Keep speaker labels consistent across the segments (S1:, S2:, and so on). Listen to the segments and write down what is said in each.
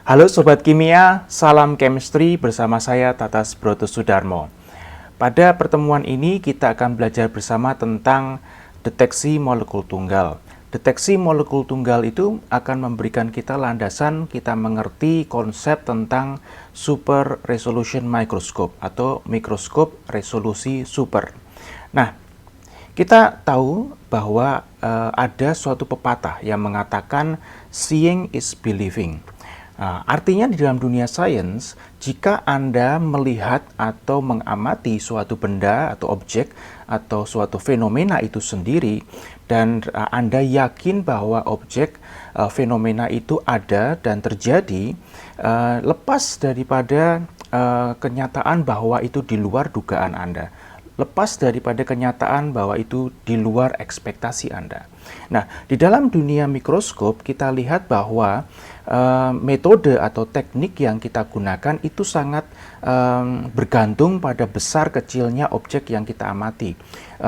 S1: Halo Sobat Kimia, salam chemistry bersama saya Tatas Broto Sudarmo. Pada pertemuan ini kita akan belajar bersama tentang deteksi molekul tunggal. Deteksi molekul tunggal itu akan memberikan kita landasan kita mengerti konsep tentang super resolution microscope atau mikroskop resolusi super. Nah, kita tahu bahwa ada suatu pepatah yang mengatakan seeing is believing. Artinya di dalam dunia sains, jika Anda melihat atau mengamati suatu benda atau objek atau suatu fenomena itu sendiri dan Anda yakin bahwa objek fenomena itu ada dan terjadi, lepas daripada kenyataan bahwa itu di luar dugaan Anda. Lepas daripada kenyataan bahwa itu di luar ekspektasi Anda. Nah, di dalam dunia mikroskop kita lihat bahwa metode atau teknik yang kita gunakan itu sangat bergantung pada besar kecilnya objek yang kita amati.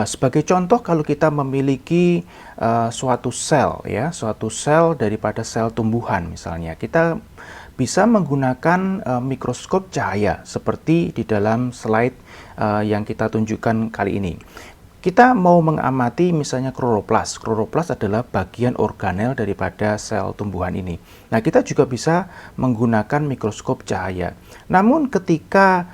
S1: Sebagai contoh, kalau kita memiliki suatu sel, ya, suatu sel daripada sel tumbuhan misalnya, kita bisa menggunakan mikroskop cahaya seperti di dalam slide yang kita tunjukkan kali ini. Kita mau mengamati misalnya kloroplas. Kloroplas adalah bagian organel daripada sel tumbuhan ini. Nah, kita juga bisa menggunakan mikroskop cahaya. Namun ketika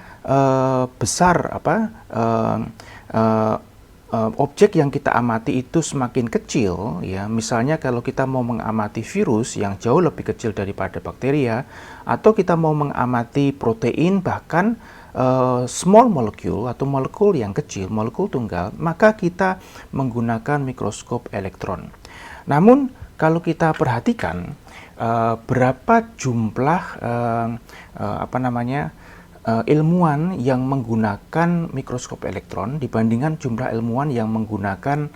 S1: objek yang kita amati itu semakin kecil, ya, misalnya kalau kita mau mengamati virus yang jauh lebih kecil daripada bakteria, atau kita mau mengamati protein, bahkan small molecule atau molekul yang kecil, molekul tunggal, maka kita menggunakan mikroskop elektron. Namun kalau kita perhatikan berapa jumlah ilmuwan yang menggunakan mikroskop elektron dibandingkan jumlah ilmuwan yang menggunakan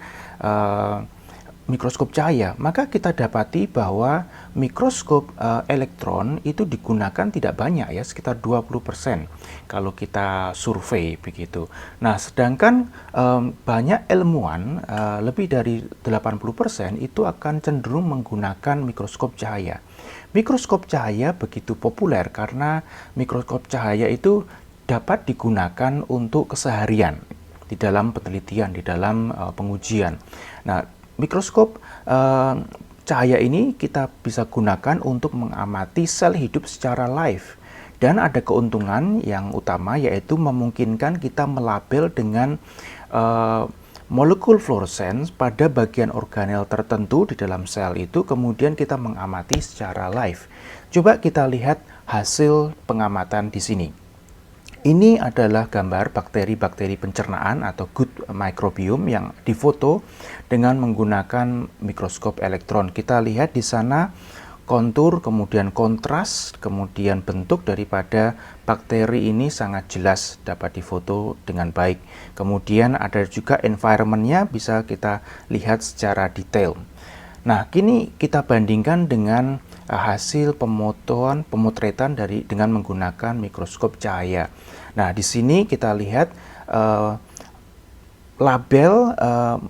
S1: mikroskop cahaya, maka kita dapati bahwa mikroskop elektron itu digunakan tidak banyak, ya, sekitar 20% kalau kita survei begitu. Nah, sedangkan banyak ilmuwan lebih dari 80% itu akan cenderung menggunakan mikroskop cahaya. Mikroskop cahaya begitu populer karena mikroskop cahaya itu dapat digunakan untuk keseharian di dalam penelitian, di dalam pengujian. Nah, mikroskop cahaya ini kita bisa gunakan untuk mengamati sel hidup secara live. Dan ada keuntungan yang utama, yaitu memungkinkan kita melabel dengan molekul fluorescence pada bagian organel tertentu di dalam sel itu, kemudian kita mengamati secara live. Coba kita lihat hasil pengamatan di sini. Ini adalah gambar bakteri-bakteri pencernaan atau good microbiome yang difoto dengan menggunakan mikroskop elektron. Kita lihat di sana kontur, kemudian kontras, kemudian bentuk daripada bakteri ini sangat jelas dapat difoto dengan baik. Kemudian ada juga environment-nya bisa kita lihat secara detail. Nah, kini kita bandingkan dengan hasil pemotretan dengan menggunakan mikroskop cahaya. Nah, di sini kita lihat label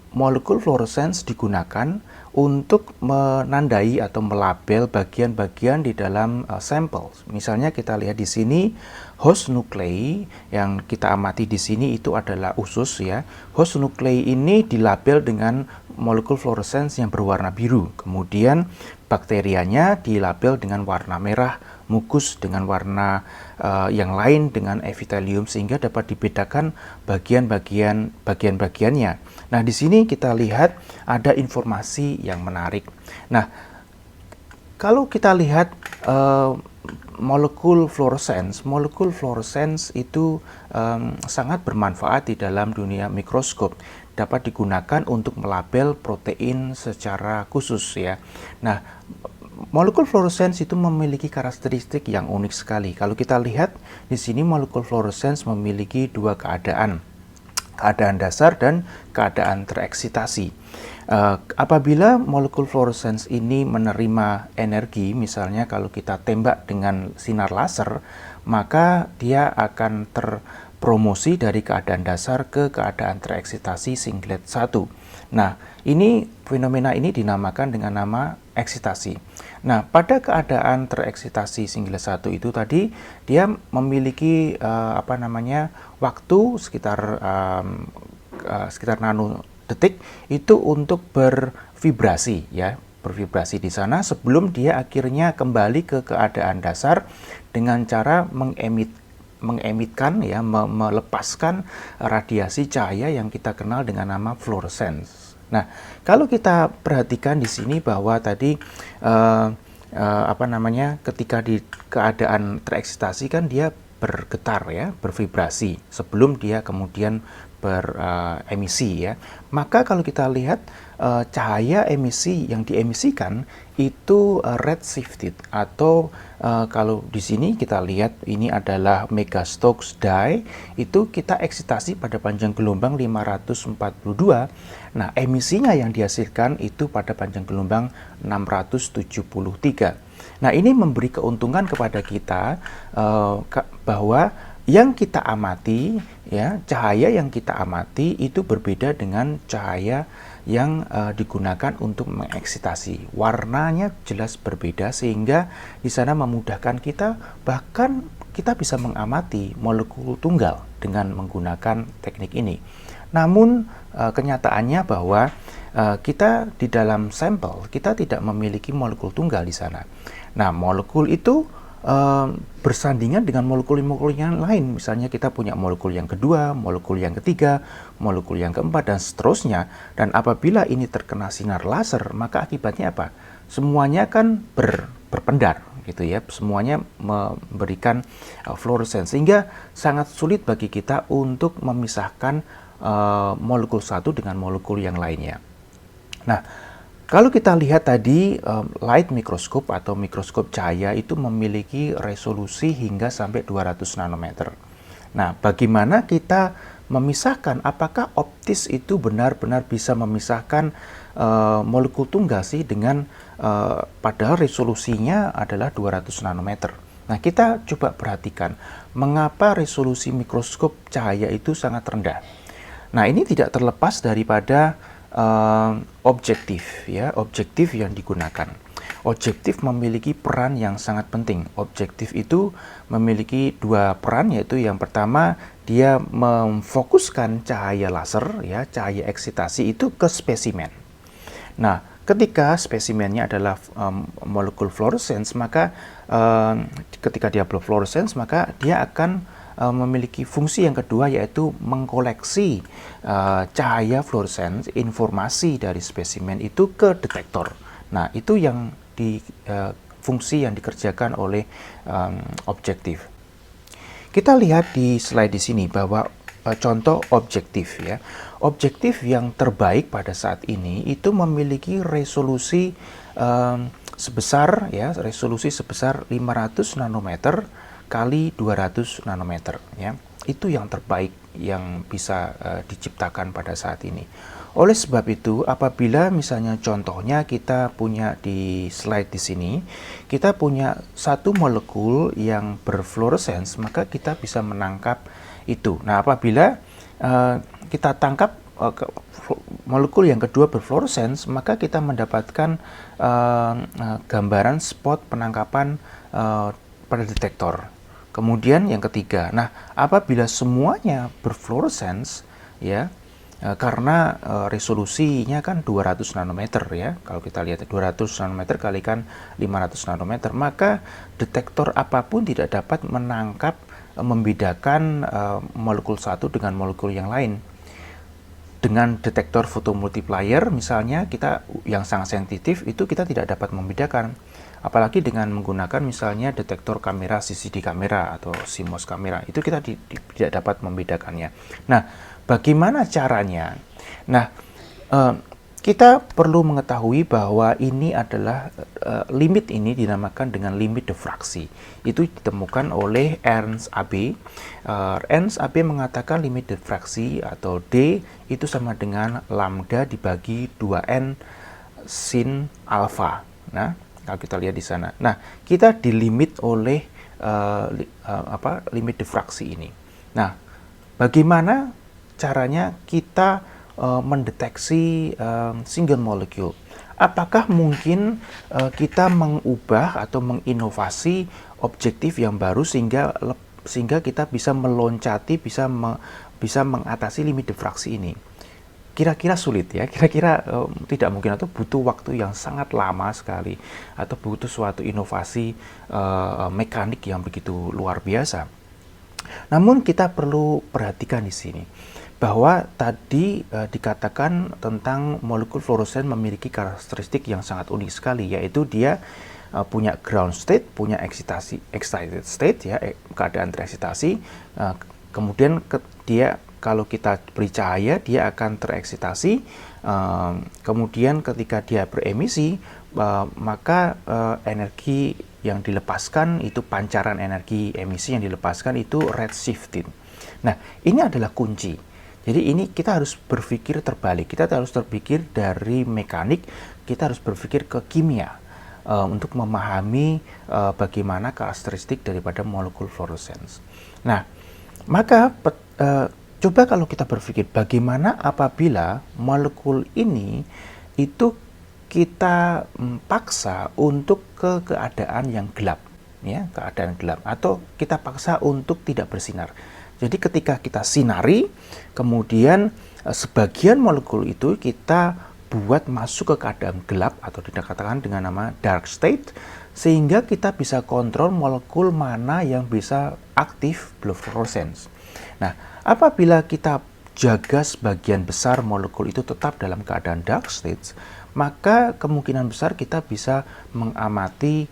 S1: molekul fluorescence digunakan untuk menandai atau melabel bagian-bagian di dalam sampel. Misalnya kita lihat di sini host nuklei yang kita amati di sini itu adalah usus, ya. Host nuklei ini dilabel dengan molekul fluorescence yang berwarna biru. Kemudian bakterianya dilabel dengan warna merah, mukus dengan warna yang lain dengan epitelium, sehingga dapat dibedakan bagian-bagiannya. Nah, di sini kita lihat ada informasi yang menarik. Nah, kalau kita lihat molekul fluorescence itu sangat bermanfaat di dalam dunia mikroskop. Dapat digunakan untuk melabel protein secara khusus, ya. Nah, molekul fluorescence itu memiliki karakteristik yang unik sekali. Kalau kita lihat di sini, molekul fluorescence memiliki dua keadaan dasar dan keadaan tereksitasi. Apabila molekul fluorescence ini menerima energi, misalnya kalau kita tembak dengan sinar laser, maka dia akan terpromosi dari keadaan dasar ke keadaan tereksitasi singlet 1. Nah, fenomena ini dinamakan dengan nama eksitasi. Nah, pada keadaan tereksitasi singlet 1 itu tadi dia memiliki waktu sekitar nanodetik itu untuk bervibrasi ya, bervibrasi di sana sebelum dia akhirnya kembali ke keadaan dasar dengan cara mengemitkan ya, melepaskan radiasi cahaya yang kita kenal dengan nama fluorescence. Nah, kalau kita perhatikan di sini bahwa tadi ketika di keadaan tereksitasi kan dia bergetar ya, bervibrasi sebelum dia kemudian beremisi ya. Maka kalau kita lihat cahaya emisi yang diemisikan itu redshifted atau kalau di sini kita lihat ini adalah Megastokes dye, itu kita eksitasi pada panjang gelombang 542. Nah, emisinya yang dihasilkan itu pada panjang gelombang 673. Nah, ini memberi keuntungan kepada kita bahwa yang kita amati ya, cahaya yang kita amati itu berbeda dengan cahaya yang digunakan untuk mengeksitasi. Warnanya jelas berbeda sehingga di sana memudahkan kita, bahkan kita bisa mengamati molekul tunggal dengan menggunakan teknik ini. Namun kenyataannya bahwa kita di dalam sampel kita tidak memiliki molekul tunggal di sana. Nah, molekul itu bersandingan dengan molekul-molekul yang lain. Misalnya kita punya molekul yang kedua, molekul yang ketiga, molekul yang keempat, dan seterusnya. Dan apabila ini terkena sinar laser, maka akibatnya apa? Semuanya kan berpendar gitu ya. Semuanya memberikan fluorescence, sehingga sangat sulit bagi kita untuk memisahkan molekul satu dengan molekul yang lainnya. Nah, kalau kita lihat tadi light microscope atau mikroskop cahaya itu memiliki resolusi hingga sampai 200 nanometer. Nah, bagaimana kita memisahkan, apakah optis itu benar-benar bisa memisahkan molekul tunggal sih dengan padahal resolusinya adalah 200 nanometer. Nah, kita coba perhatikan mengapa resolusi mikroskop cahaya itu sangat rendah. Nah, ini tidak terlepas daripada objektif ya, objektif yang digunakan. Objektif memiliki peran yang sangat penting. Objektif itu memiliki dua peran, yaitu yang pertama dia memfokuskan cahaya laser ya, cahaya eksitasi itu ke spesimen. Nah, ketika spesimennya adalah molekul fluorescence, maka ketika dia berfluorescence maka dia akan memiliki fungsi yang kedua, yaitu mengkoleksi cahaya fluorescens, informasi dari spesimen itu ke detektor. Nah, itu yang fungsi yang dikerjakan oleh objektif. Kita lihat di slide di sini bahwa contoh objektif ya. Objektif yang terbaik pada saat ini itu memiliki resolusi sebesar 500 nanometer kali 200 nanometer ya. Itu yang terbaik yang bisa diciptakan pada saat ini. Oleh sebab itu, apabila misalnya contohnya kita punya di slide di sini, kita punya satu molekul yang berfluorescence, maka kita bisa menangkap itu. Nah, apabila kita tangkap molekul yang kedua berfluorescence, maka kita mendapatkan gambaran spot penangkapan pada detektor. Kemudian yang ketiga, nah apabila semuanya berfluorescence ya, karena resolusinya kan 200 nanometer ya, kalau kita lihat 200 nanometer kalikan 500 nanometer, maka detektor apapun tidak dapat menangkap, membedakan molekul satu dengan molekul yang lain. Dengan detektor fotomultiplier misalnya, kita yang sangat sensitif itu kita tidak dapat membedakan. Apalagi dengan menggunakan misalnya detektor kamera CCD kamera atau CMOS kamera, itu kita tidak dapat membedakannya. Nah, bagaimana caranya? Nah, kita perlu mengetahui bahwa ini adalah limit ini dinamakan dengan limit diffraksi. Itu ditemukan oleh Ernst AB. Ernst AB mengatakan limit diffraksi atau D itu sama dengan lambda dibagi 2n sin alpha. Nah, kalau kita lihat di sana. Nah, kita dilimit oleh limit difraksi ini. Nah, bagaimana caranya kita mendeteksi single molecule? Apakah mungkin kita mengubah atau menginovasi objektif yang baru sehingga kita bisa meloncati, bisa mengatasi limit difraksi ini? Kira-kira sulit ya, kira-kira tidak mungkin atau butuh waktu yang sangat lama sekali atau butuh suatu inovasi mekanik yang begitu luar biasa. Namun kita perlu perhatikan di sini bahwa tadi dikatakan tentang molekul fluorescent memiliki karakteristik yang sangat unik sekali, yaitu dia punya ground state, punya excited state ya, keadaan tereksitasi, kemudian dia kalau kita beri cahaya dia akan tereksitasi, kemudian ketika dia beremisi maka energi yang dilepaskan itu pancaran energi emisi yang dilepaskan itu redshifting. Nah, ini adalah kunci. Jadi ini kita harus berpikir terbalik, kita harus berpikir dari mekanik, kita harus berpikir ke kimia untuk memahami bagaimana karakteristik daripada molekul fluorescence. Nah, maka coba kalau kita berpikir bagaimana apabila molekul ini itu kita paksa untuk ke keadaan yang gelap, ya, keadaan gelap, atau kita paksa untuk tidak bersinar. Jadi ketika kita sinari, kemudian sebagian molekul itu kita buat masuk ke keadaan gelap atau dikatakan dengan nama dark state, sehingga kita bisa kontrol molekul mana yang bisa aktif blue fluorescence. Nah, apabila kita jaga sebagian besar molekul itu tetap dalam keadaan dark state, maka kemungkinan besar kita bisa mengamati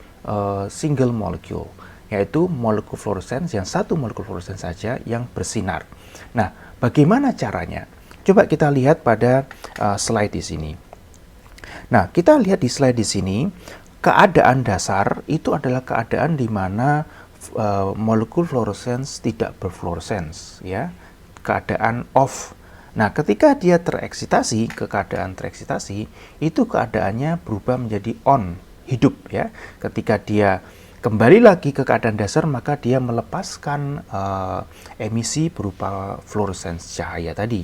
S1: single molecule, yaitu molekul fluorescence yang satu molekul fluorescence saja yang bersinar. Nah, bagaimana caranya? Coba kita lihat pada slide di sini. Nah, kita lihat di slide di sini, keadaan dasar itu adalah keadaan di mana molekul fluorescence tidak berfluorescence, ya, keadaan off. Nah, ketika dia tereksitasi, ke keadaan tereksitasi, itu keadaannya berubah menjadi on, hidup ya. Ketika dia kembali lagi ke keadaan dasar, maka dia melepaskan emisi berupa fluorescence cahaya tadi.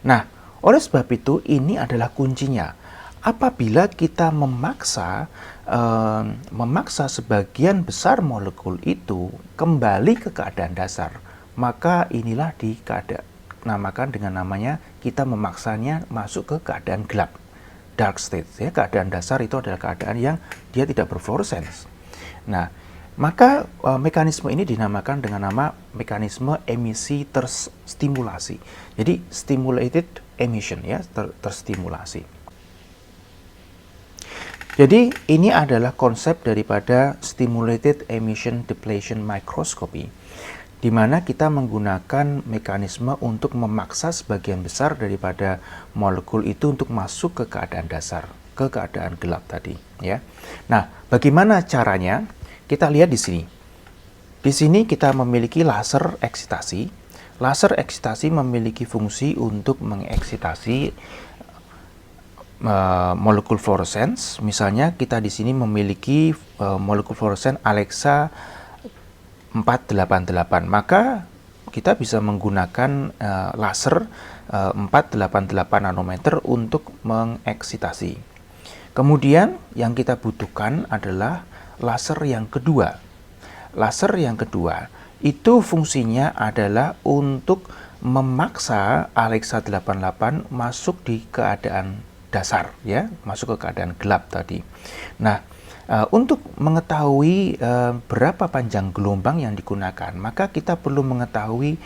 S1: Nah, oleh sebab itu ini adalah kuncinya. Apabila kita memaksa sebagian besar molekul itu kembali ke keadaan dasar, maka inilah namakan dengan namanya kita memaksanya masuk ke keadaan gelap, dark state ya. Keadaan dasar itu adalah keadaan yang dia tidak berfluorescence. Nah, maka mekanisme ini dinamakan dengan nama mekanisme emisi terstimulasi. Jadi stimulated emission ya, terstimulasi. Jadi ini adalah konsep daripada stimulated emission depletion microscopy, di mana kita menggunakan mekanisme untuk memaksa sebagian besar daripada molekul itu untuk masuk ke keadaan dasar, ke keadaan gelap tadi ya. Nah, bagaimana caranya? Kita lihat di sini. Di sini kita memiliki laser eksitasi. Laser eksitasi memiliki fungsi untuk mengeksitasi molekul fluorescence. Misalnya kita di sini memiliki molekul fluorescence Alexa 488, maka kita bisa menggunakan laser 488 nanometer untuk mengeksitasi. Kemudian yang kita butuhkan adalah laser yang kedua. Laser yang kedua itu fungsinya adalah untuk memaksa Alexa 88 masuk di keadaan dasar ya, masuk ke keadaan gelap tadi. Nah, untuk mengetahui berapa panjang gelombang yang digunakan, maka kita perlu mengetahui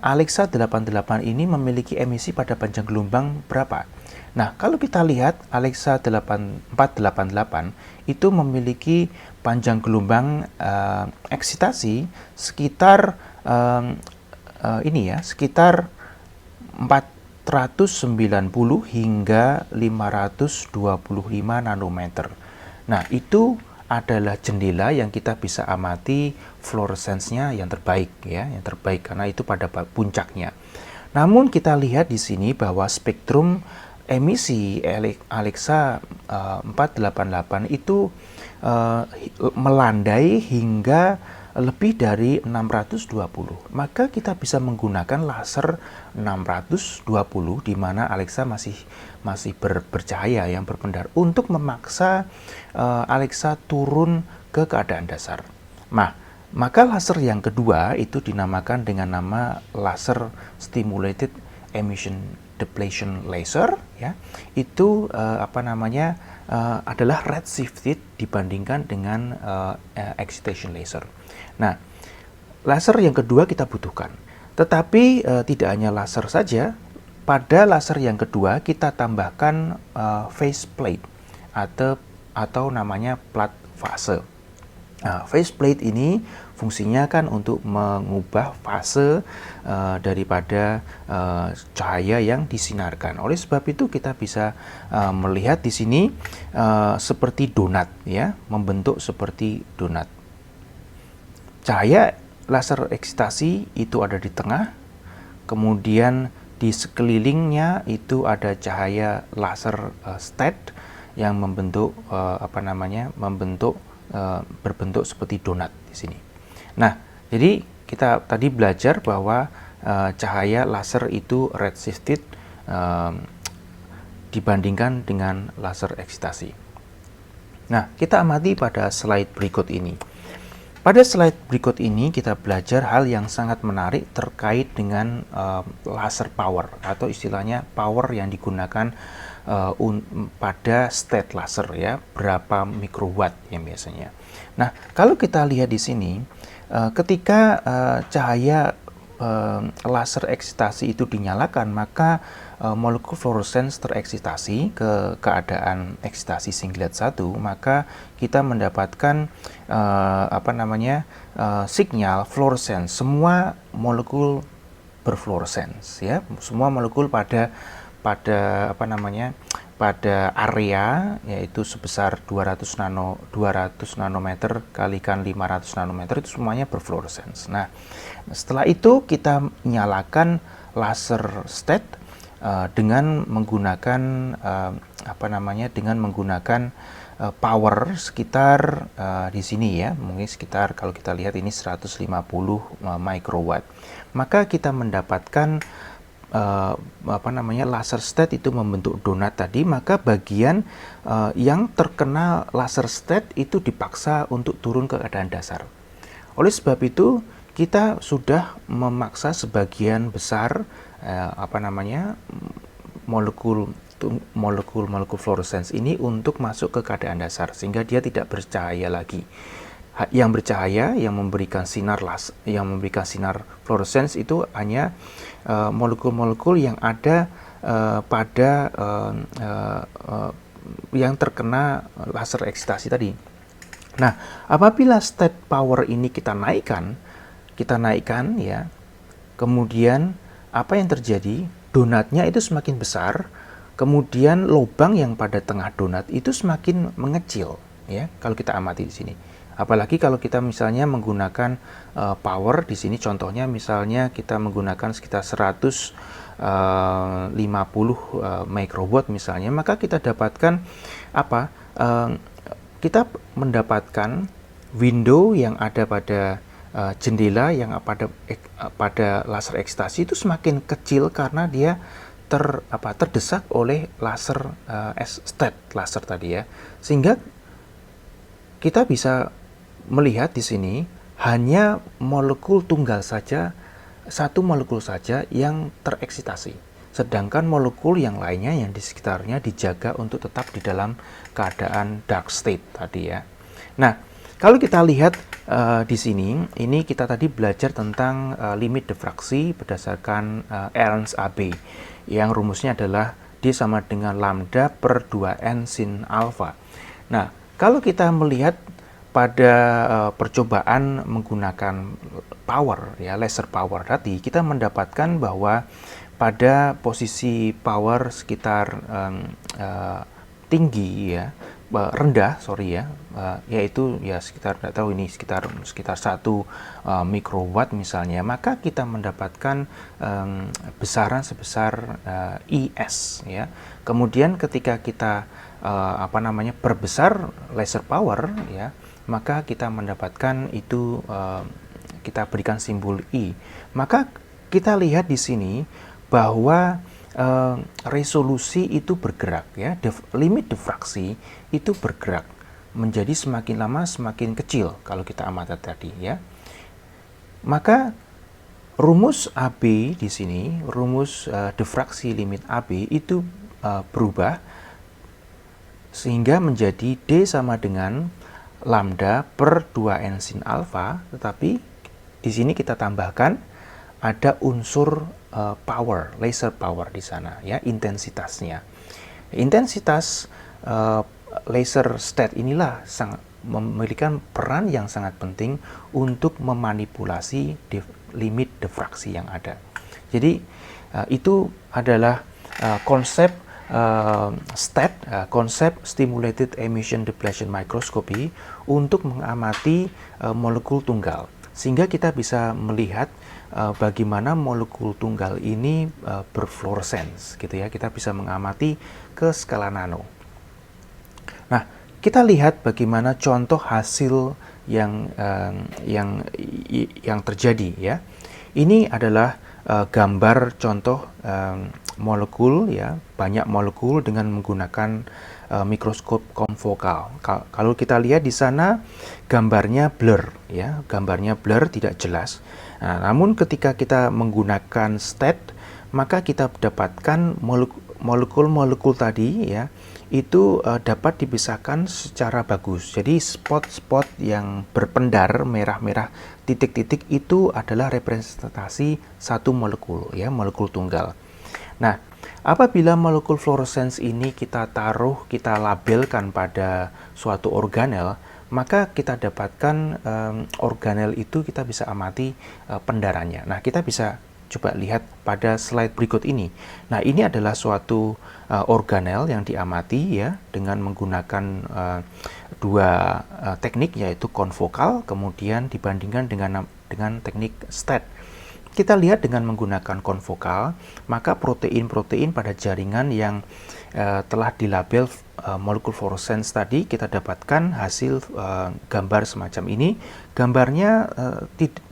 S1: Alexa 88 ini memiliki emisi pada panjang gelombang berapa. Nah, kalau kita lihat Alexa 488 itu memiliki panjang gelombang eksitasi sekitar sekitar 490 hingga 525 nanometer. Nah, itu adalah jendela yang kita bisa amati fluorescence-nya yang terbaik ya, yang terbaik karena itu pada puncaknya. Namun kita lihat di sini bahwa spektrum emisi Alexa 488 itu melandai hingga lebih dari 620, maka kita bisa menggunakan laser 620 di mana Alexa masih bercahaya yang berpendar untuk memaksa Alexa turun ke keadaan dasar. Maka laser yang kedua itu dinamakan dengan nama laser stimulated emission depletion laser, ya. Itu adalah redshifted dibandingkan dengan excitation laser. Nah, laser yang kedua kita butuhkan. Tetapi tidak hanya laser saja, pada laser yang kedua kita tambahkan faceplate atau namanya plat fase. Nah, faceplate ini fungsinya kan untuk mengubah fase daripada cahaya yang disinarkan. Oleh sebab itu kita bisa melihat di sini seperti donat, ya, membentuk seperti donat. Cahaya laser eksitasi itu ada di tengah, kemudian di sekelilingnya itu ada cahaya laser stat yang berbentuk seperti donat di sini. Nah, jadi kita tadi belajar bahwa cahaya laser itu redshifted dibandingkan dengan laser eksitasi. Nah, kita amati pada slide berikut ini. Pada slide berikut ini kita belajar hal yang sangat menarik terkait dengan laser power atau istilahnya power yang digunakan pada state laser, ya, berapa mikrowatt yang biasanya. Nah, kalau kita lihat di sini, ketika cahaya laser eksitasi itu dinyalakan, maka molekul fluorescence tereksitasi ke keadaan eksitasi singlet 1, maka kita mendapatkan sinyal fluorescence. Semua molekul berfluorescence, ya, semua molekul pada area yaitu sebesar 200 nanometer kalikan 500 nanometer itu semuanya berfluorescence. Nah, setelah itu kita nyalakan laser stat dengan menggunakan power sekitar di sini, ya, mungkin sekitar, kalau kita lihat ini 150 microwatt. Maka kita mendapatkan laser stat itu membentuk donat tadi, maka bagian yang terkena laser stat itu dipaksa untuk turun ke keadaan dasar. Oleh sebab itu kita sudah memaksa sebagian besar molekul fluorescence ini untuk masuk ke keadaan dasar sehingga dia tidak bercahaya lagi. Yang bercahaya, yang memberikan sinar fluorescence itu hanya molekul-molekul yang ada yang terkena laser eksitasi tadi. Nah, apabila state power ini kita naikkan, ya, kemudian apa yang terjadi? Donatnya itu semakin besar, kemudian lubang yang pada tengah donat itu semakin mengecil, ya, kalau kita amati di sini. Apalagi kalau kita misalnya menggunakan power di sini, contohnya misalnya kita menggunakan sekitar 150 microwatt misalnya, maka kita dapatkan kita mendapatkan window yang ada pada jendela yang pada laser eksitasi itu semakin kecil karena dia terdesak oleh laser stat laser tadi, ya, sehingga kita bisa melihat di sini hanya molekul tunggal saja, satu molekul saja yang tereksitasi, sedangkan molekul yang lainnya yang di sekitarnya dijaga untuk tetap di dalam keadaan dark state tadi, ya. Nah, kalau kita lihat di sini, ini kita tadi belajar tentang limit diffraksi berdasarkan Ernst AB, yang rumusnya adalah D sama dengan lambda per 2n sin alpha. Nah, kalau kita melihat pada percobaan menggunakan power, ya, laser power tadi, kita mendapatkan bahwa pada posisi power sekitar tinggi, ya, rendah, yaitu ya sekitar, tidak tahu ini sekitar 1 mikrowatt misalnya, maka kita mendapatkan besaran sebesar IS, ya. Kemudian ketika kita perbesar laser power, ya, maka kita mendapatkan itu kita berikan simbol I. Maka kita lihat di sini bahwa resolusi itu bergerak, ya, limit diffraksi itu bergerak menjadi semakin lama semakin kecil kalau kita amati tadi, ya. Maka rumus AB di sini, rumus diffraksi limit AB itu berubah sehingga menjadi D sama dengan lambda per 2n sin alfa, tetapi di sini kita tambahkan ada unsur power, laser power di sana, ya, intensitasnya. Intensitas laser state inilah sangat memiliki peran yang sangat penting untuk memanipulasi limit diffraksi yang ada. Jadi itu adalah konsep konsep stimulated emission depletion microscopy untuk mengamati molekul tunggal, sehingga kita bisa melihat bagaimana molekul tunggal ini berfluorescens, gitu ya. Kita bisa mengamati ke skala nano. Nah, kita lihat bagaimana contoh hasil yang terjadi, ya. Ini adalah gambar contoh molekul, ya, banyak molekul dengan menggunakan mikroskop konfokal. Kalau kita lihat di sana gambarnya blur, ya, gambarnya blur, tidak jelas. Nah, namun ketika kita menggunakan STAT, maka kita dapatkan molekul-molekul tadi, ya, itu dapat dipisahkan secara bagus. Jadi spot-spot yang berpendar merah-merah titik-titik itu adalah representasi satu molekul, ya, molekul tunggal. Nah, apabila molekul fluorescence ini kita taruh, kita labelkan pada suatu organel, maka kita dapatkan organel itu kita bisa amati pendarannya. Nah, kita bisa coba lihat pada slide berikut ini. Nah, ini adalah suatu organel yang diamati, ya, dengan menggunakan dua teknik, yaitu konfokal, kemudian dibandingkan dengan teknik STAT. Kita lihat dengan menggunakan konfokal, maka protein-protein pada jaringan yang telah dilabel molekul fluorescence tadi, kita dapatkan hasil gambar semacam ini. Gambarnya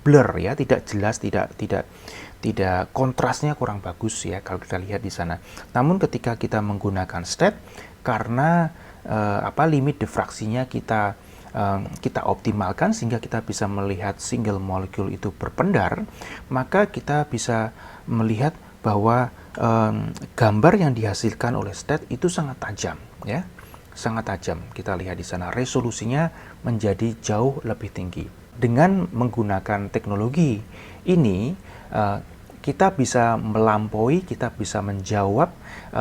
S1: blur, ya, tidak jelas, tidak kontrasnya kurang bagus, ya, kalau kita lihat di sana. Namun ketika kita menggunakan STAT, karena limit diffraksinya kita optimalkan sehingga kita bisa melihat single molecule itu berpendar, maka kita bisa melihat bahwa gambar yang dihasilkan oleh STAT itu sangat tajam, ya, sangat tajam. Kita lihat di sana resolusinya menjadi jauh lebih tinggi. Dengan menggunakan teknologi ini, kita bisa melampaui, kita bisa menjawab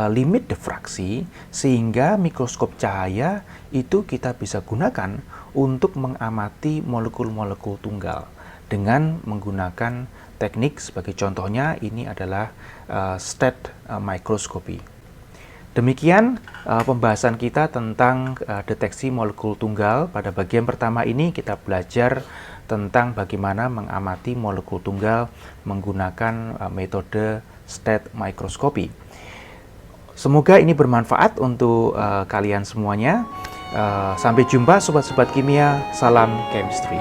S1: limit diffraksi, sehingga mikroskop cahaya itu kita bisa gunakan untuk mengamati molekul-molekul tunggal dengan menggunakan teknik, sebagai contohnya ini adalah STAT microscopy. Demikian pembahasan kita tentang deteksi molekul tunggal. Pada bagian pertama ini kita belajar tentang bagaimana mengamati molekul tunggal menggunakan metode STAT microscopy. Semoga ini bermanfaat untuk kalian semuanya. Sampai jumpa sobat-sobat kimia, salam chemistry.